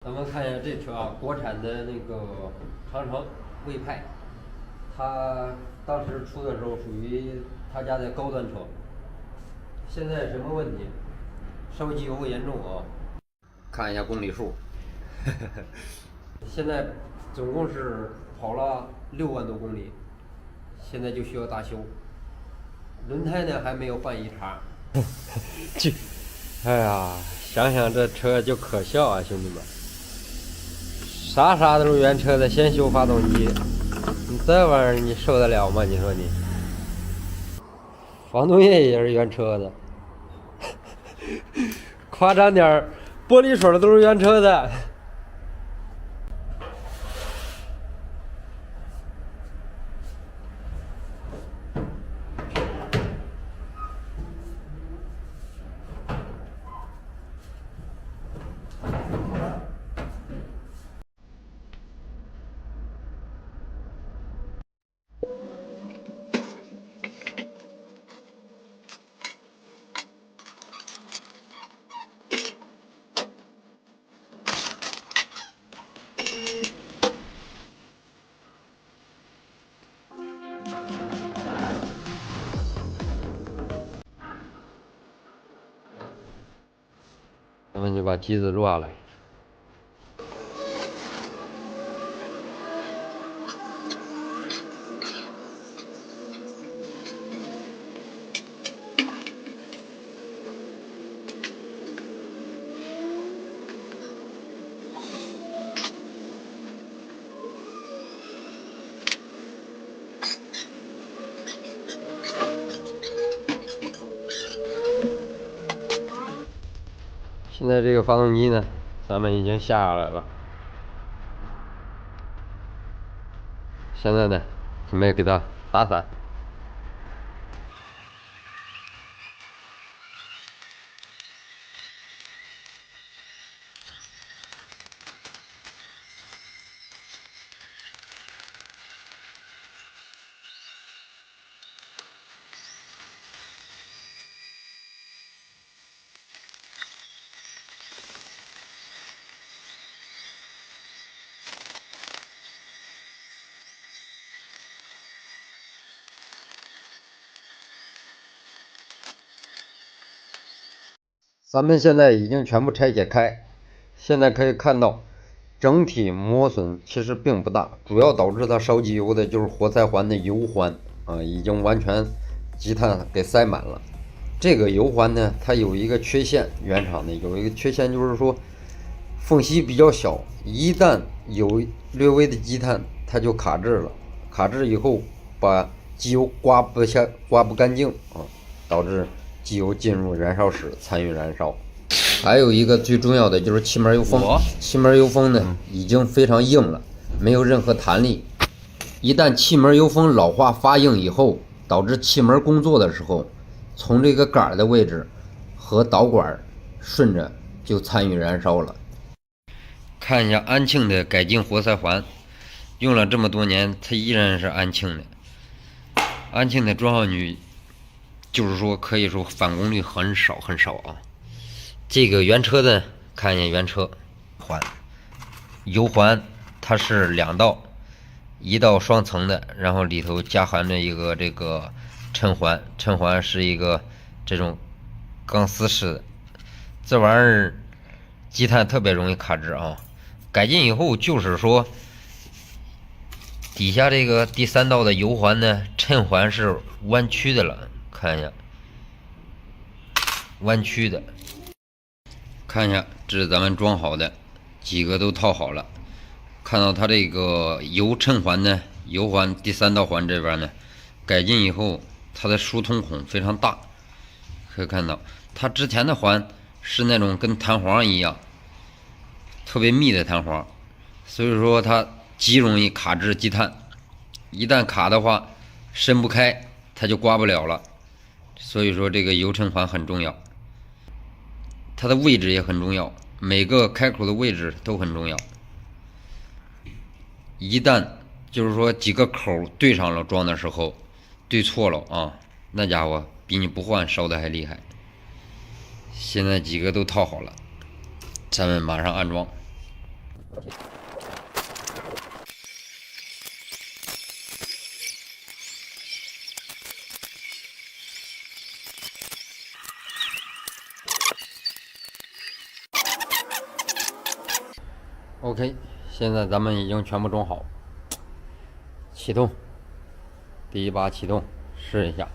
咱们看一下这车啊，国产的那个长城魏派，它当时出的时候属于他家的高端车。现在什么问题？烧机油严重啊！看一下公里数，现在总共是跑了6万多公里，现在就需要大修。轮胎呢还没有换一茬。这，哎呀，想想这车就可笑啊，兄弟们！啥都是原车的，先修发动机，你这玩意儿你受得了吗？你说你，防冻液也是原车的，夸张点儿，玻璃水都是原车的。咱们就把机子落了。现在这个发动机呢，咱们已经下下来了。现在呢，准备给它打散。咱们现在已经全部拆解开，现在可以看到，整体磨损其实并不大，主要导致它烧机油的就是活塞环的油环啊，已经完全积碳给塞满了。这个油环呢，它有一个缺陷，原厂的有一个缺陷就是说缝隙比较小，一旦有略微的积碳，它就卡滞了，卡滞以后把机油刮不干净啊，导致机油进入燃烧室参与燃烧。还有一个最重要的就是气门油封，气门油封呢已经非常硬了，没有任何弹力。一旦气门油封老化发硬以后，导致气门工作的时候，从这个杆的位置和导管顺着就参与燃烧了。看一下安庆的改进活塞环，用了这么多年，它依然是安庆的。安庆的中号女，就是说可以说返工率很少啊。这个原车的，看一下原车环，油环它是2道，一道双层的，然后里头夹含着一个这个衬环，衬环是一个这种钢丝式的，这玩意儿积碳特别容易卡滞啊。改进以后就是说，底下这个第3道的油环呢，衬环是弯曲的了，看一下，弯曲的。看一下，这是咱们装好的，几个都套好了。看到它这个油衬环呢，油环第3道环这边呢，改进以后，它的疏通孔非常大，可以看到它之前的环是那种跟弹簧一样，特别密的弹簧，所以说它极容易卡滞积碳。一旦卡的话，伸不开，它就刮不了了。所以说这个油衬环很重要。它的位置也很重要，每个开口的位置都很重要。一旦就是说几个口对上了装的时候，对错了啊，那家伙比你不换烧的还厉害。现在几个都套好了，咱们马上安装。OK， 现在咱们已经全部种好，启动，第一把启动，试一下。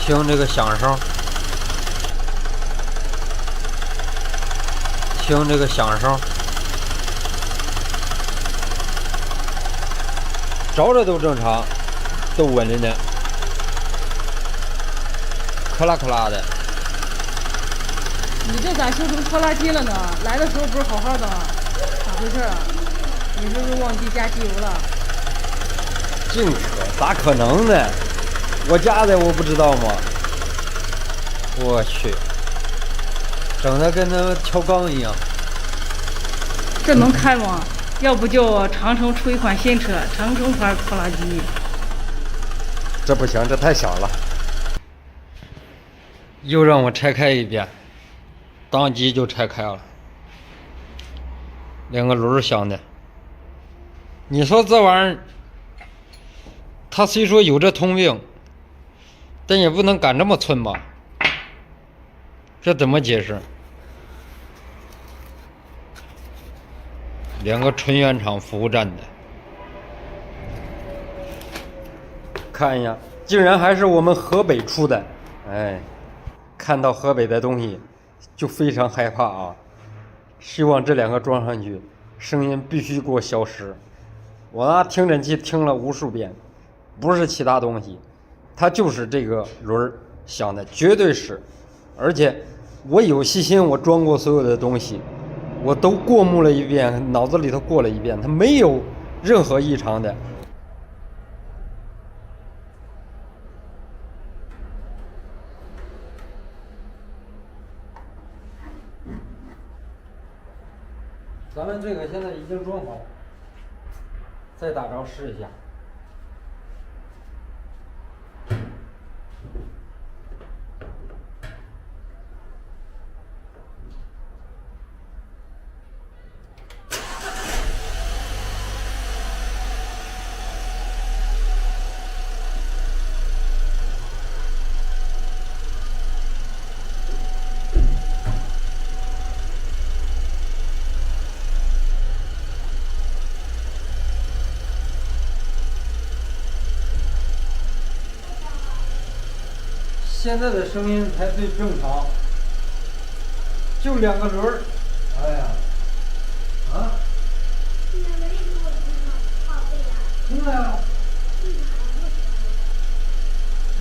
听这个响声，听这个响声，着着都正常，都稳着呢，克拉克拉的。你这咋修成拖拉机了呢？来的时候不是好好的吗？咋回事啊？你是不是忘记加机油了？净扯，咋可能呢？我加的我不知道吗？我去，整的跟那跳钢一样。这能开吗？要不就长城出一款新车，长城牌拖拉机。这不行，这太响了。又让我拆开一遍，当即就拆开了，两个轮响的。你说这玩意儿，它虽说有这通病，但也不能赶这么寸吧？这怎么解释？两个纯原厂服务站的，看一下，竟然还是我们河北出的，哎，看到河北的东西就非常害怕啊！希望这两个装上去，声音必须给我消失。我拿听诊器听了无数遍，不是其他东西，它就是这个轮响的，绝对是。而且我有细心，我装过所有的东西，我都过目了一遍，脑子里头过了一遍，它没有任何异常的。咱们这个现在已经装好，再打着试一下。现在的声音才最正常，就两个轮儿。哎呀，啊？听了呀。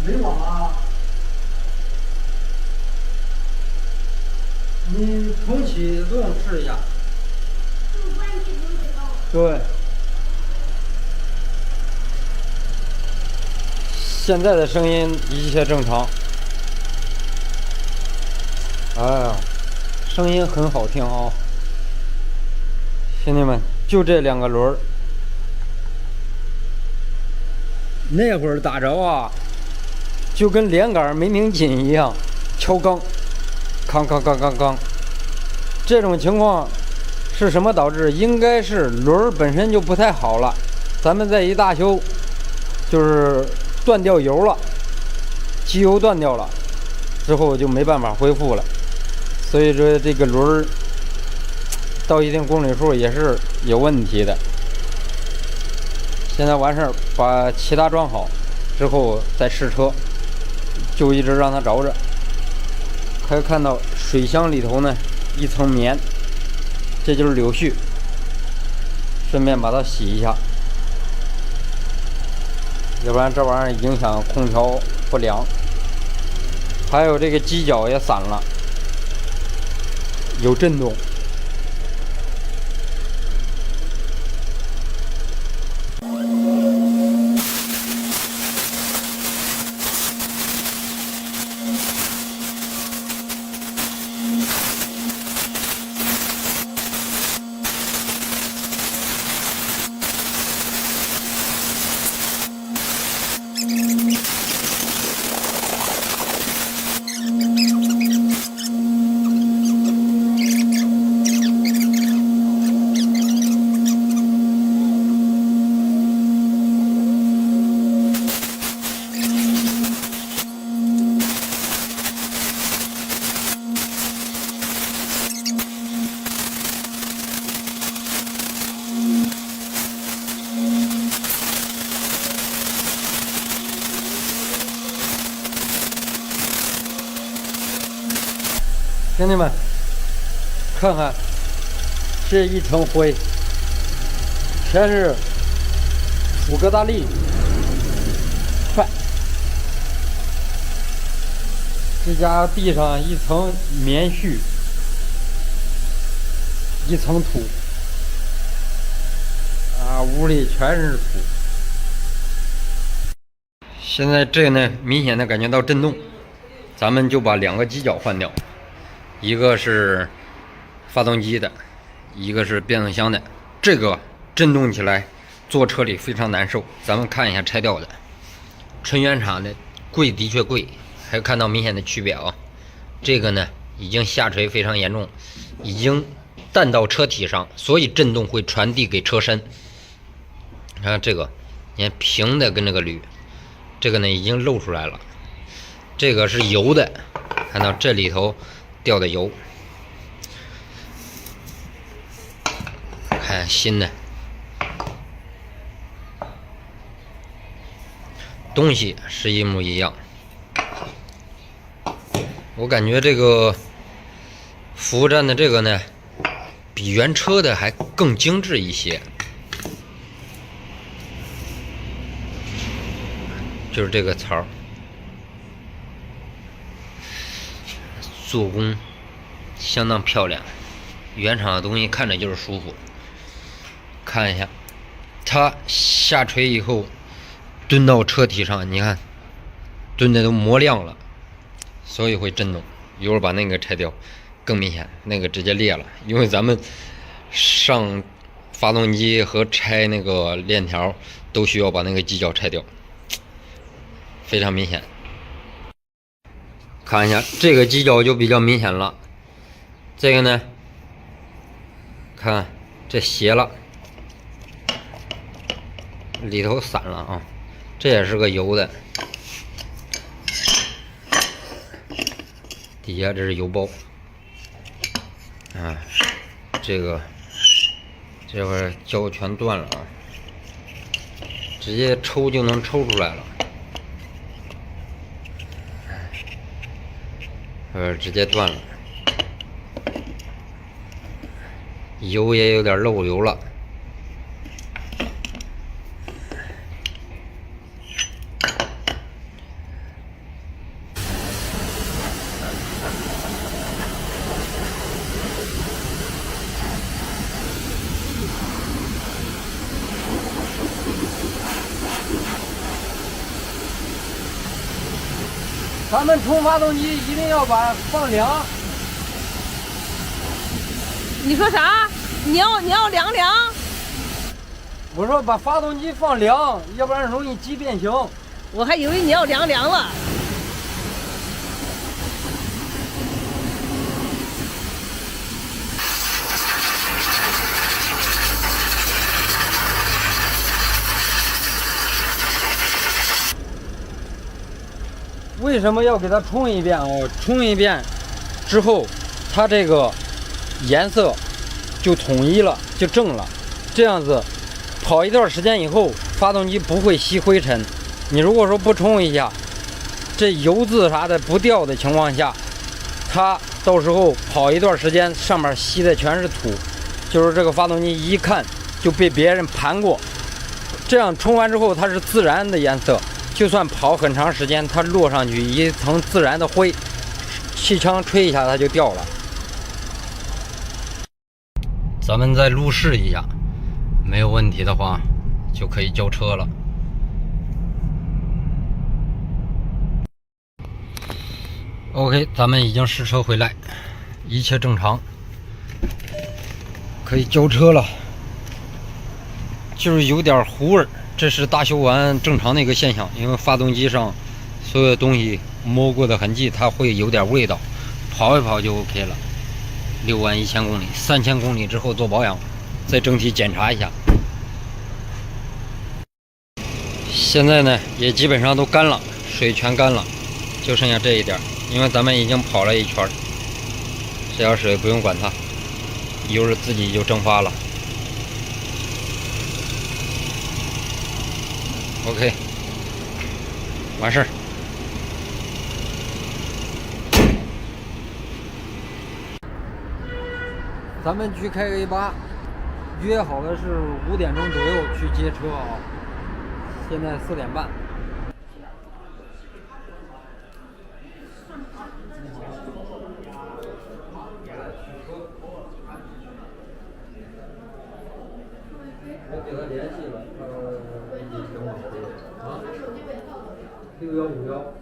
没网啊？你重启动试一下。对。现在的声音一切正常。哎呀，声音很好听啊！兄弟们，就这两个轮儿，那会儿打着啊，就跟连杆没拧紧一样，敲钢，康康康康康。这种情况是什么导致？应该是轮儿本身就不太好了，咱们再一大修，就是断掉油了，机油断掉了，之后就没办法恢复了。所以说这个轮儿到一定公里数也是有问题的。现在完事儿，把其他装好之后再试车，就一直让它着着。可以看到水箱里头呢一层棉，这就是柳絮，顺便把它洗一下，要不然这玩意儿影响空调不良。还有这个机脚也散了，有震动。兄弟们，看看这一层灰，全是土疙瘩粒，快！这家地上一层棉絮，一层土，啊，屋里全是土。现在这呢，明显的感觉到震动，咱们就把两个机脚换掉。一个是发动机的，一个是变速箱的，这个震动起来坐车里非常难受。咱们看一下拆掉的，纯原厂的贵的确贵，还看到明显的区别啊。这个呢已经下垂非常严重，已经弹到车体上，所以震动会传递给车身。你看这个，你看平的跟这个铝，这个呢已经露出来了。这个是油的，看到这里头掉的油。看新的东西是一模一样。我感觉这个服务站的这个呢，比原车的还更精致一些。就是这个槽，做工相当漂亮，原厂的东西看着就是舒服。看一下，它下垂以后蹲到车体上，你看蹲的都磨亮了，所以会震动。一会儿把那个拆掉，更明显，那个直接裂了。因为咱们上发动机和拆那个链条都需要把那个机脚拆掉，非常明显。看一下这个机脚就比较明显了，这个呢，看这斜了，里头散了啊，这也是个油的，底下这是油包啊，这个这块胶全断了啊，直接抽就能抽出来了。直接断了，油也有点漏油了。咱们冲发动机一定要把放凉。你说啥？你要凉？我说把发动机放凉，要不然容易机变形。我还以为你要凉了。为什么要给它冲一遍哦？冲一遍之后，它这个颜色就统一了，就正了。这样子跑一段时间以后，发动机不会吸灰尘。你如果说不冲一下，这油渍啥的不掉的情况下，它到时候跑一段时间，上面吸的全是土，就是这个发动机一看就被别人盘过。这样冲完之后，它是自然的颜色。就算跑很长时间，它落上去一层自然的灰，气枪吹一下它就掉了。咱们再路试一下，没有问题的话就可以交车了。OK， 咱们已经试车回来，一切正常，可以交车了。就是有点糊味儿。这是大修完正常的一个现象，因为发动机上所有的东西摸过的痕迹，它会有点味道。跑一跑就 OK 了。6万1000公里，3000公里之后做保养，再整体检查一下。现在呢也基本上都干了，水全干了，就剩下这一点，因为咱们已经跑了一圈，这点水不用管它，一会儿自己就蒸发了。OK， 完事儿。咱们去开 A8，约好的是5点钟左右去接车啊。现在4点半。我给他联系了，6151。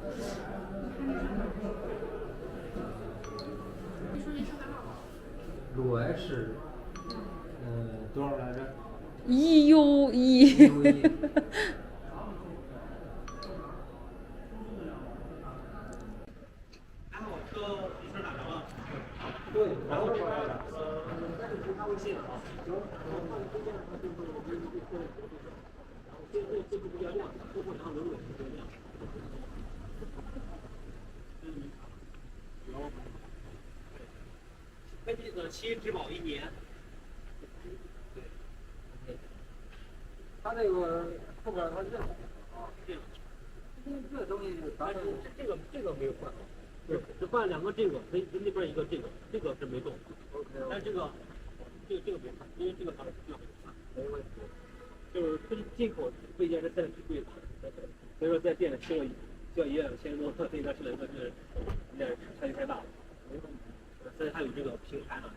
鲁 H， 多少来着？1U1。微信了啊。这个比较亮，包括然后轮毂比较亮。开机期质保1年。对。它这个后边它认啊，这样。这东西咱们这个没有换，只换2个这个，那边一个这个是没动。但是这个没换，因为这个它需要换。没问题。就是进口配件是现在挺贵的，所以说在店里吃了需要1-2000多，这边吃了一个是有点差距太大了。没问题。所以它有这个平台呢。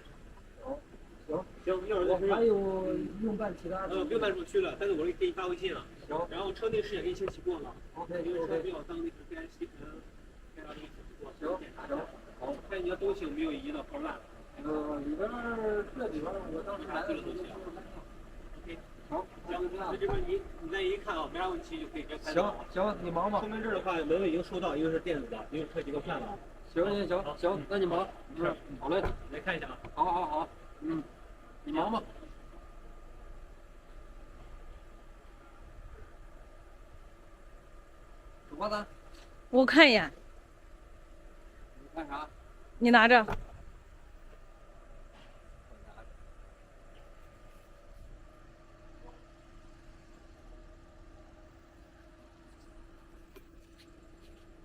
行，要是还有用办其他的？不用办手续了，但是我给你发微信了。行。然后车内饰也给你清洗过了。OK。因为车比较脏，那个该洗可能该让你清洗过。行。好，看你的东西有没有移到破烂。里边这里边我当时拿对了东西。OK。好，行，那这边你再一看啊，没啥问题就可以直接开走。行，你忙吧。后面这儿的话门已经收到，因为是电子的，因为车几个换了。行，那你忙。好嘞，来看一下啊。好。你忙吧。主播呢？我看一眼，你看啥？你拿着。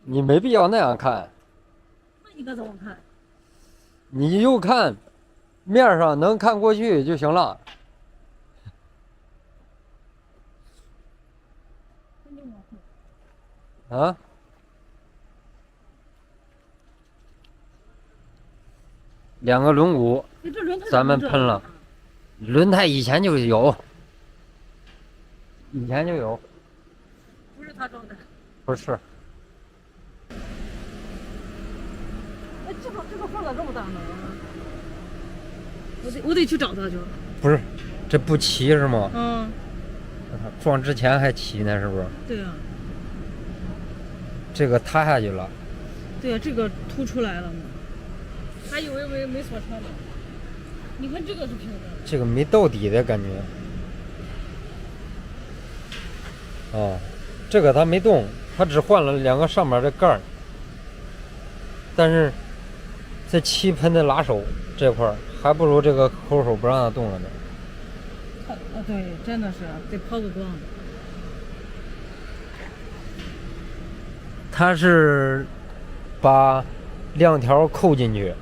你没必要那样看，那应该怎么看？你就看面上能看过去就行了。啊？两个轮毂，咱们喷了。轮胎以前就有，不是他装的。不是。哎，这个缝咋这么大呢？我得去找他去。不是，这不齐是吗？嗯。撞之前还齐呢，是不是？对啊。这个塌下去了。对啊，这个凸出来了嘛。还以为没锁车呢。你看这个是平的。这个没到底的感觉。哦，这个它没动，它只换了2个上面的盖儿。但是这漆喷的拉手这块儿，还不如这个抠手不让它动了呢。对，真的是得抛个光。它是把亮条扣进去，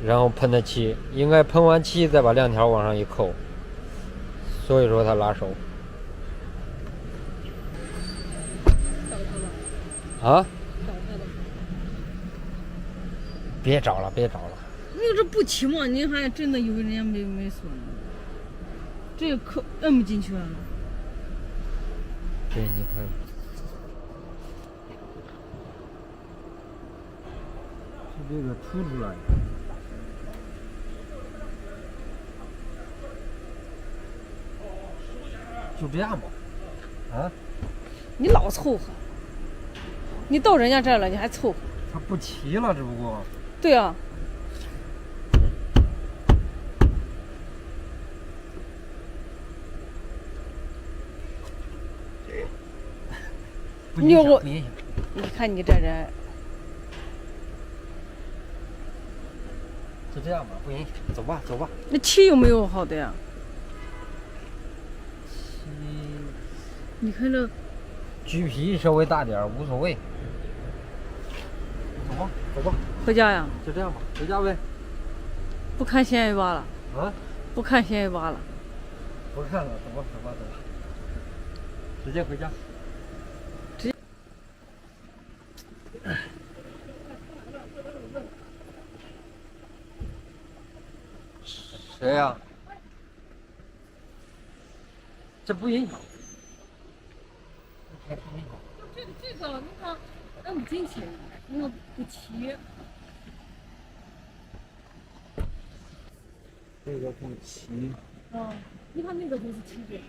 然后喷的漆，应该喷完漆再把亮条往上一扣，所以说它拉手。啊？别找了。那这不齐嘛？您还真的以为人家没锁呢？这个扣摁不进去了。对，你看。是这个凸出来。就这样吧。啊？你老凑合。你到人家这儿了，你还凑合。它不齐了，只不过。对啊。你看你这人。就这样吧，不影响。走吧。那漆有没有好的呀？漆，你看这橘皮稍微大点无所谓。走吧。回家呀？就这样吧，回家呗。不看咸鱼吧了？啊？不看咸鱼吧了？不看了，走吧。直接回家。谁呀？这不影响。这个你看摁不进去，那个不齐。这个不齐。你看那个就是齐的。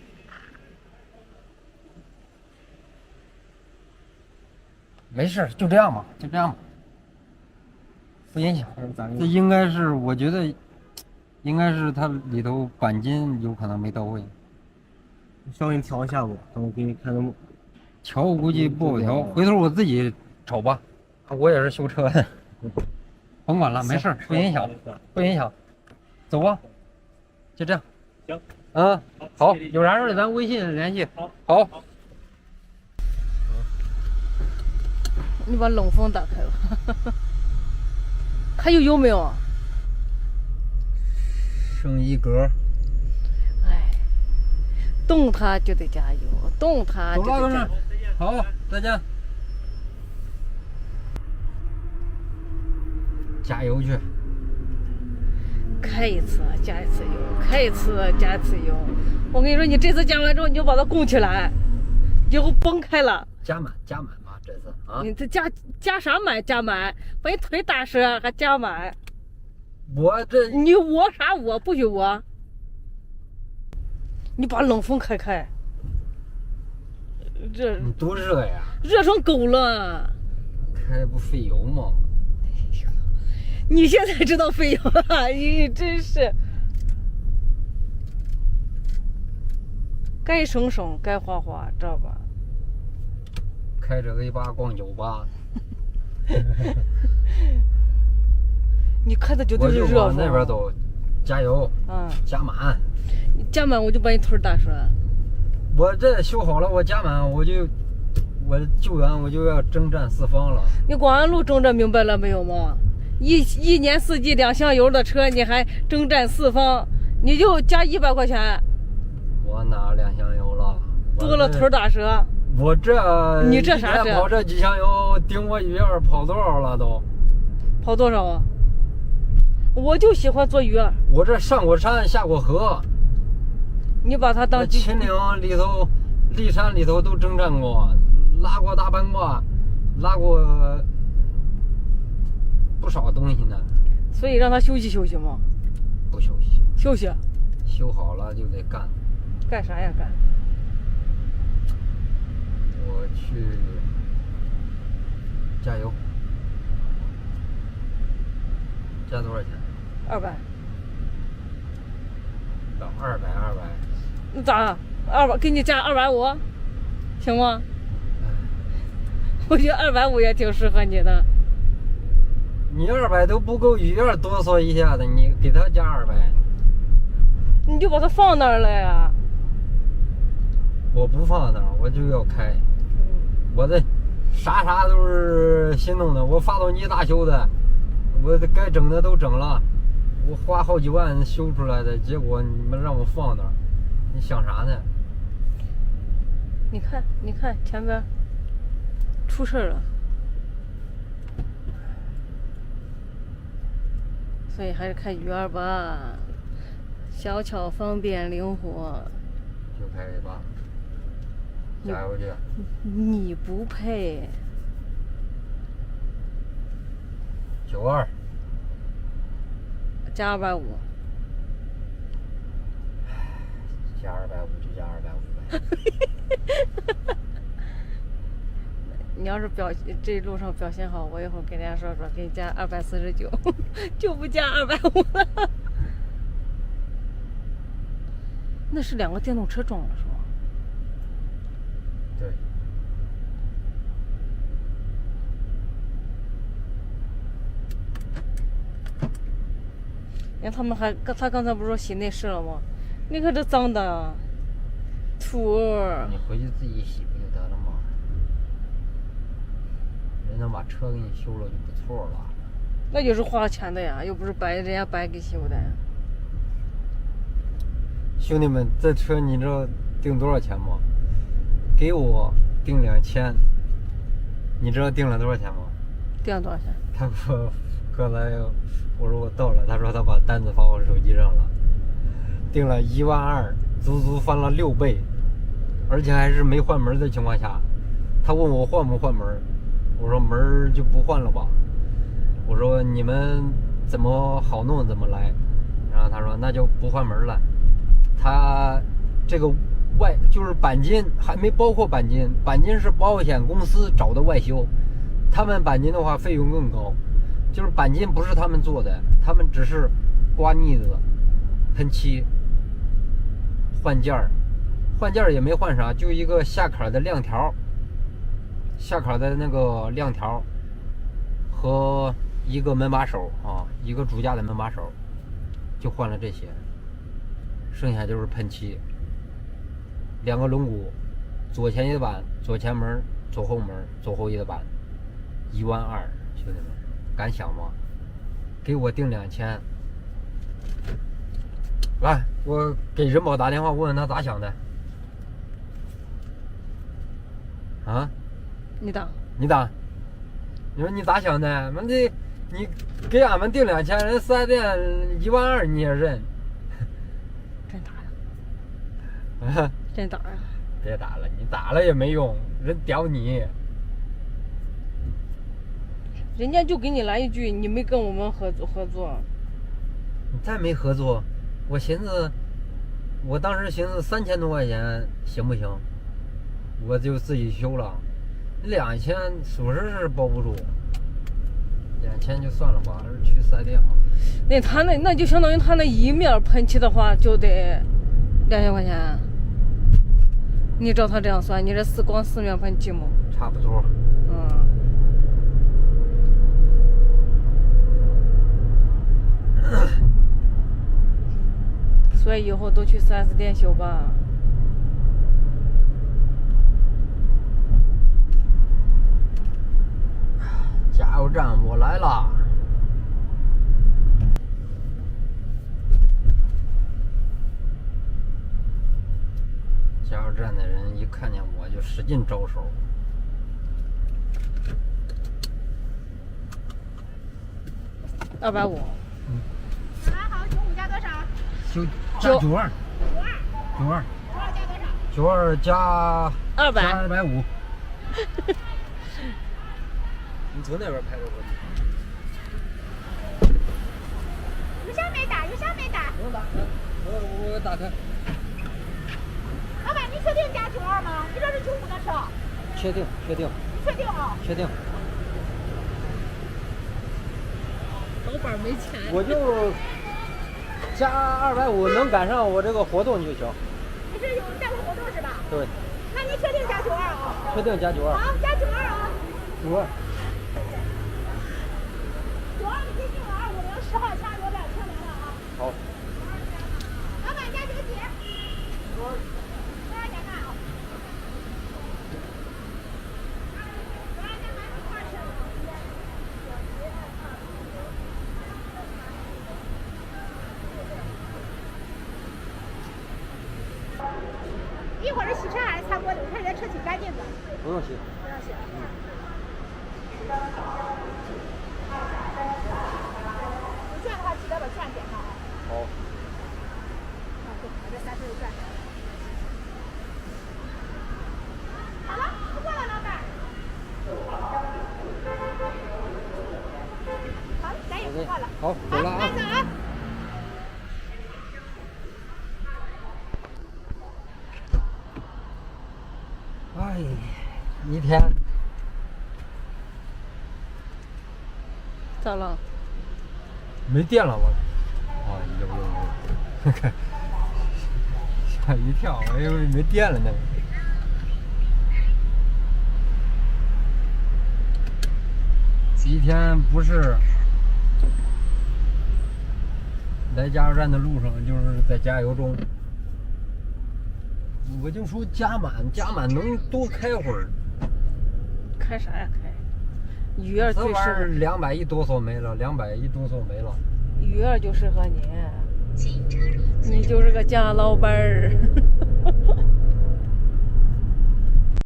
没事，就这样吧，不影响。这应该是，我觉得应该是它里头钣金有可能没到位。稍微调一下不？等我给你看能调我估计不好调，回头我自己找吧。我也是修车的，甭管了，没事，不影响，不影响。走吧，就这样。行。嗯，好，有啥事咱微信联系。好。你把冷风打开了，还有油没有？剩一格。哎，动它就得加油，动它就得加油。好，再见。加油去。开一次加一次油，开一次加一次油。我跟你说，你这次加完之后，你就把它供起来，以后崩开了。加满吧，这次啊！你这加啥满？加满，把你腿打折还加满。我这你我啥我不许我？你把冷风开开。这你多热呀！热成狗了。开不费油吗？你现在知道费油了，你真是。该省省，该花花，知道吧？开着 A8 逛酒吧。你开的绝对是热风。我就往那边走，加油。加满。你加满我就把你腿打折。我这修好了，我加满我救援我就要征战四方了。你广安路征战明白了没有吗？一年四季2箱油的车，你还征战四方，你就加100块钱。我哪2箱油了？多了腿打折。我这你这啥车？跑这几箱油，顶我鱼儿跑多少了都？跑多少啊？我就喜欢做鱼儿。我这上过山下过河。你把它当秦岭里头、骊山里头都征战过，拉过大半挂，拉过不少东西呢。所以让他休息休息嘛。不休息。休息。修好了就得干。干啥呀干？我去加油。加多少钱？200。200。那咋？200给你加250，行吗？我觉得250也挺适合你的。你200都不够鱼儿哆嗦一下子，你给他加200。你就把它放那儿了呀。我不放那儿，我就要开。我这啥都是新弄的，我发动机大修的，我该整的都整了，我花好几万修出来的，结果你们让我放那儿，你想啥呢？你看前边出事了，所以还是开鱼儿吧，小巧方便灵活。就开吧，加油去！你不配。92。加250。加250就加250呗。你要是这路上表现好，我一会儿给人家说给你加249，就不加250了。那是2个电动车撞了是吗？对。你看他刚才不是说洗内饰了吗？你看这脏的，土儿。你回去自己洗不就得了吗？人能把车给你修了就不错了。那就是花了钱的呀，又不是人家白给修的。兄弟们，这车你知道定多少钱吗？给我定2000，你知道定了多少钱吗？定了多少钱？他说刚才我说我到了，他说他把单子发我手机上了，定了12000，足足翻了6倍，而且还是没换门的情况下。他问我换不换门，我说门就不换了吧。我说你们怎么好弄怎么来，然后他说那就不换门了。他这个就是钣金还没包括钣金，钣金是保险公司找的外修，他们钣金的话费用更高，就是钣金不是他们做的，他们只是刮腻子，喷漆换件儿，换件儿也没换啥，就一个下坎的亮条，下坎的那个亮条和一个门把手啊，一个主驾的门把手，就换了这些，剩下就是喷漆，两个轮毂，左前翼的板，左前门，左后门，左后翼的板，12000，兄弟们，敢想吗？给我定2000。来，我给人保打电话，问问他咋想的。啊？你打？你打？你说你咋想的？妈的，你给俺们定2000，人4S店12000你也认？真打呀？啊？真打呀？别打了，你打了也没用，人屌你。人家就给你来一句，你没跟我们合作。你再没合作，我当时寻思3000多块钱行不行？我就自己修了，2000属实是包不住，2000就算了吧，还是去4S店好。那他那就相当于他那一面喷漆的话，就得2000块钱。你照他这样算，你这光4面喷漆吗？差不多。嗯。所以以后都去4S店修吧。加油站我来了。加油站的人一看见我就使劲招手。250。好，95加多少？加92。92加多少？92加200。250。你从那边拍的我。油箱没打，油箱没打。不用打，我打开。老板，你确定加92吗？你这是95的车。确定。你确定啊？确定。老板没钱。我就加250，能赶上我这个活动就行。你是有带货活动是吧？对。那你确定加92啊？确定加92。好，加92啊。92。92你定了250，10号加油两车来了啊。好。老板加9几？多少钱看啊？一会儿是洗车还是擦玻璃？我看你的车挺干净的。不用洗。不用洗。有钻的话，记得把钻点上啊。好。啊，对，我这30有钻。好了，不过了，老板。好，咱也不过了。好，走了啊。慢走啊。哎，一天咋了？没电了我。哦，有，吓一跳，我以为没电了呢。一天不是来加油站的路上，就是在加油中。我就说加满能多开会儿。开啥呀开？雨燕最适合200一哆嗦没了，200一哆嗦没了。雨燕就适合你，你就是个假老板儿。